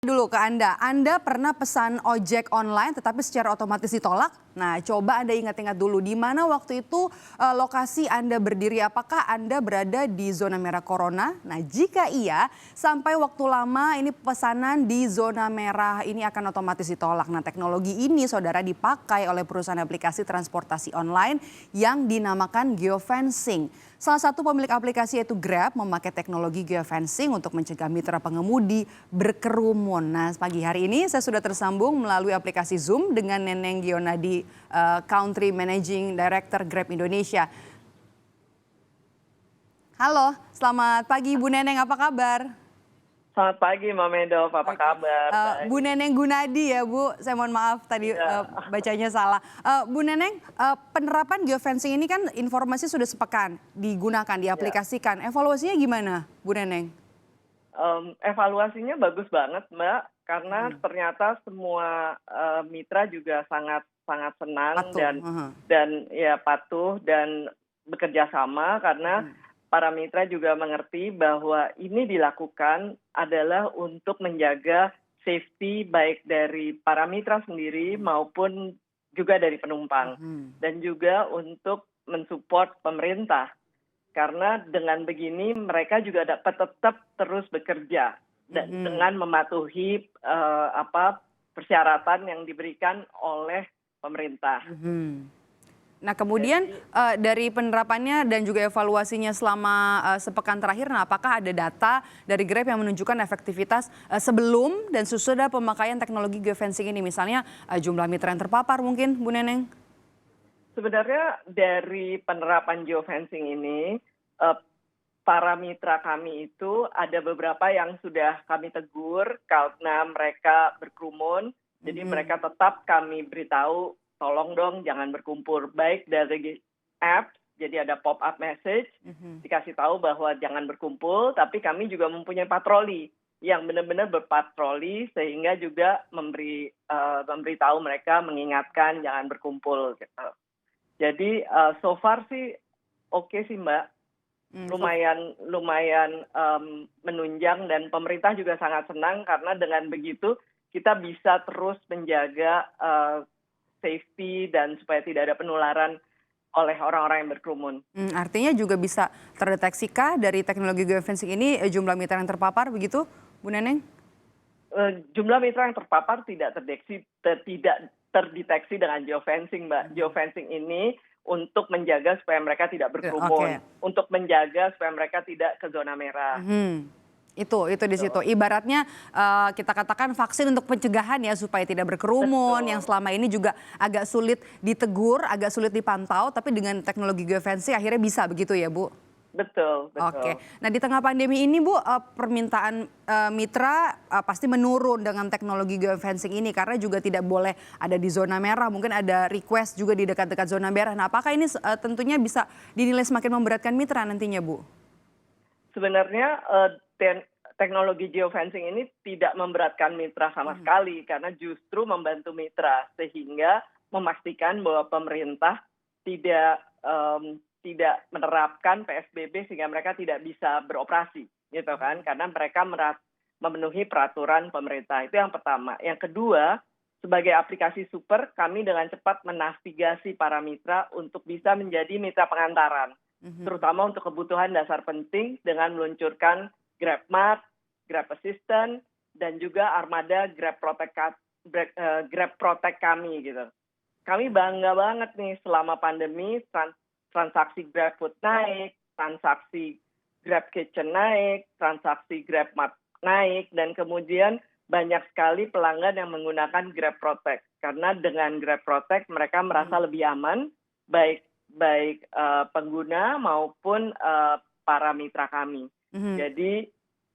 dulu ke Anda. Anda pernah pesan ojek online tetapi secara otomatis ditolak? Nah, coba Anda ingat-ingat dulu di mana waktu itu lokasi Anda berdiri. Apakah Anda berada di zona merah corona? Nah, jika iya, sampai waktu lama ini pesanan di zona merah ini akan otomatis ditolak. Nah, teknologi ini saudara dipakai oleh perusahaan aplikasi transportasi online yang dinamakan geofencing. Salah satu pemilik aplikasi yaitu Grab memakai teknologi geofencing untuk mencegah mitra pengemudi berkerumun. Nah, pagi hari ini saya sudah tersambung melalui aplikasi Zoom dengan Neneng Gionadi, Country Managing Director Grab Indonesia. Halo, selamat pagi Bu Neneng, apa kabar? Selamat pagi Mbak Medov, apa kabar? Bu Neneng Gunadi ya Bu, saya mohon maaf tadi bacanya salah. Bu Neneng, penerapan geofencing ini kan informasi sudah sepekan digunakan, diaplikasikan. Evaluasinya gimana Bu Neneng? Evaluasinya bagus banget Mbak, karena ternyata semua mitra juga sangat senang dan ya patuh dan bekerja sama karena para mitra juga mengerti bahwa ini dilakukan adalah untuk menjaga safety baik dari para mitra sendiri maupun juga dari penumpang. Dan juga untuk mensupport pemerintah. Karena dengan begini mereka juga dapat tetap terus bekerja dengan mematuhi persyaratan yang diberikan oleh pemerintah. Nah kemudian dari penerapannya dan juga evaluasinya selama sepekan terakhir, nah apakah ada data dari Grab yang menunjukkan efektivitas sebelum dan sesudah pemakaian teknologi geofencing ini? Misalnya jumlah mitra yang terpapar mungkin Bu Neneng? Sebenarnya dari penerapan geofencing ini, para mitra kami itu ada beberapa yang sudah kami tegur karena mereka berkerumun, jadi mereka tetap kami beritahu, tolong dong jangan berkumpul, baik dari app, jadi ada pop-up message, dikasih tahu bahwa jangan berkumpul, tapi kami juga mempunyai patroli yang benar-benar berpatroli sehingga juga memberitahu mereka, mengingatkan jangan berkumpul gitu. Jadi so far sih oke sih Mbak, lumayan menunjang dan pemerintah juga sangat senang karena dengan begitu kita bisa terus menjaga safety dan supaya tidak ada penularan oleh orang-orang yang berkerumun. Artinya juga bisa terdeteksikah dari teknologi geofencing ini jumlah mitra yang terpapar begitu Bu Neneng? Jumlah mitra yang terpapar tidak terdeteksi dengan geofencing Mbak. Geofencing ini untuk menjaga supaya mereka tidak berkerumun, untuk menjaga supaya mereka tidak ke zona merah. Itu di situ. Ibaratnya kita katakan vaksin untuk pencegahan ya supaya tidak berkerumun. Yang selama ini juga agak sulit ditegur, agak sulit dipantau. Tapi dengan teknologi geofencing akhirnya bisa begitu ya Bu? Betul. Oke. Nah di tengah pandemi ini Bu, permintaan mitra pasti menurun dengan teknologi geofencing ini. Karena juga tidak boleh ada di zona merah. Mungkin ada request juga di dekat-dekat zona merah. Nah apakah ini tentunya bisa dinilai semakin memberatkan mitra nantinya Bu? Sebenarnya teknologi geofencing ini tidak memberatkan mitra sama sekali karena justru membantu mitra sehingga memastikan bahwa pemerintah tidak menerapkan PSBB sehingga mereka tidak bisa beroperasi gitu kan, karena mereka memenuhi peraturan pemerintah. Itu yang pertama. Yang kedua, sebagai aplikasi super kami dengan cepat menavigasi para mitra untuk bisa menjadi mitra pengantaran. Terutama untuk kebutuhan dasar penting dengan meluncurkan GrabMart, Grab Assistant, dan juga armada Grab Protect kami gitu. Kami bangga banget nih selama pandemi transaksi GrabFood naik, transaksi Grab Kitchen naik, transaksi GrabMart naik, dan kemudian banyak sekali pelanggan yang menggunakan Grab Protect. Karena dengan Grab Protect mereka merasa lebih aman, baik pengguna maupun para mitra kami. Jadi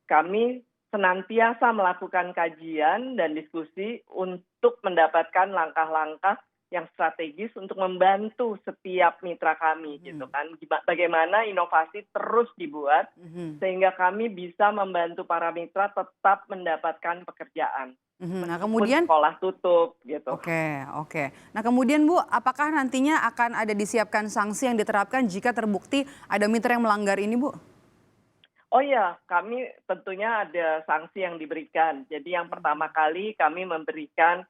kami senantiasa melakukan kajian dan diskusi untuk mendapatkan langkah-langkah yang strategis untuk membantu setiap mitra kami gitu kan. Bagaimana inovasi terus dibuat sehingga kami bisa membantu para mitra tetap mendapatkan pekerjaan. Nah kemudian sekolah tutup gitu. Oke. Nah kemudian Bu, apakah nantinya akan ada disiapkan sanksi yang diterapkan jika terbukti ada mitra yang melanggar ini Bu? Oh iya, kami tentunya ada sanksi yang diberikan. Jadi yang pertama kali kami memberikan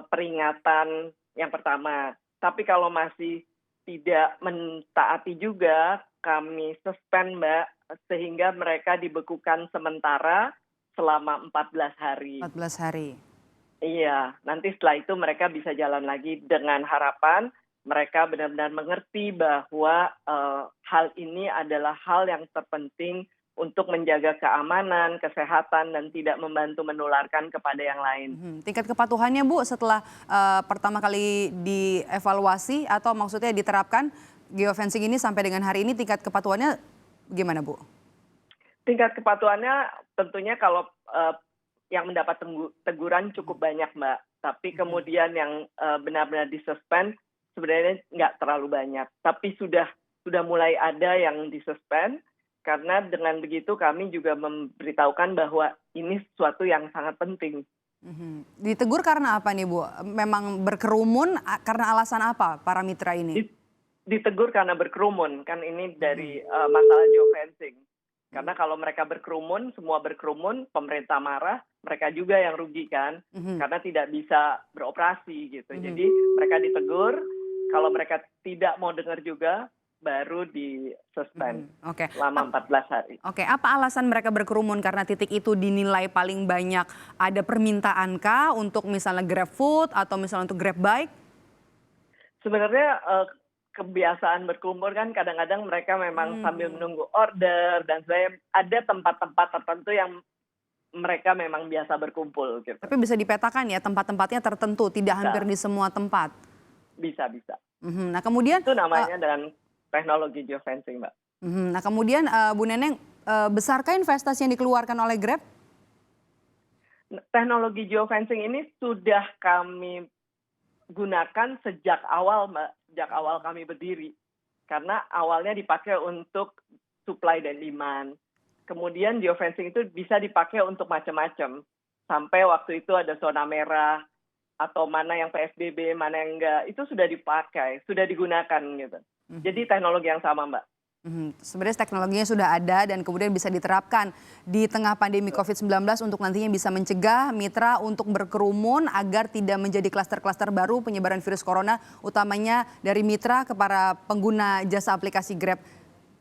peringatan yang pertama. Tapi kalau masih tidak mentaati juga, kami suspend, Mbak, sehingga mereka dibekukan sementara selama 14 hari. 14 hari. Iya, nanti setelah itu mereka bisa jalan lagi dengan harapan mereka benar-benar mengerti bahwa hal ini adalah hal yang terpenting untuk menjaga keamanan, kesehatan, dan tidak membantu menularkan kepada yang lain. Tingkat kepatuhannya Bu setelah pertama kali dievaluasi atau maksudnya diterapkan geofencing ini sampai dengan hari ini tingkat kepatuhannya gimana Bu? Tingkat kepatuhannya tentunya kalau yang mendapat teguran cukup banyak, Mbak. Tapi kemudian yang benar-benar disuspend sebenarnya nggak terlalu banyak. Tapi sudah mulai ada yang disuspend karena dengan begitu kami juga memberitahukan bahwa ini sesuatu yang sangat penting. Ditegur karena apa nih Bu? Memang berkerumun karena alasan apa para mitra ini? Ditegur karena berkerumun, kan ini dari masalah geofencing. Karena kalau mereka berkerumun, semua berkerumun, pemerintah marah, mereka juga yang rugi kan, karena tidak bisa beroperasi gitu. Jadi mereka ditegur, kalau mereka tidak mau dengar juga, baru di-suspend selama 14 hari. Oke, apa alasan mereka berkerumun? Karena titik itu dinilai paling banyak ada permintaan kah untuk misalnya GrabFood atau misalnya untuk GrabBike? Sebenarnya kebiasaan berkumpul kan kadang-kadang mereka memang sambil menunggu order dan ada tempat-tempat tertentu yang mereka memang biasa berkumpul gitu. Tapi bisa dipetakan ya tempat-tempatnya tertentu, tidak hampir di semua tempat. Bisa. Nah kemudian itu namanya dengan teknologi geofencing, Mbak. Nah kemudian Bu Neneng, besarkah investasi yang dikeluarkan oleh Grab? Teknologi geofencing ini sudah kami gunakan sejak awal, Mbak. Sejak awal kami berdiri. Karena awalnya dipakai untuk supply dan demand. Kemudian geofencing itu bisa dipakai untuk macam-macam. Sampai waktu itu ada zona merah, atau mana yang PSBB, mana yang enggak. Itu sudah dipakai, sudah digunakan gitu. Jadi teknologi yang sama, Mbak. Sebenarnya teknologinya sudah ada dan kemudian bisa diterapkan di tengah pandemi COVID-19 untuk nantinya bisa mencegah mitra untuk berkerumun agar tidak menjadi klaster-klaster baru penyebaran virus corona, utamanya dari mitra ke para pengguna jasa aplikasi Grab.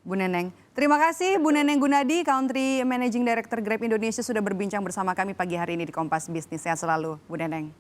Bu Neneng, terima kasih Bu Neneng Gunadi, Country Managing Director Grab Indonesia sudah berbincang bersama kami pagi hari ini di Kompas Bisnis. Sehat selalu Bu Neneng.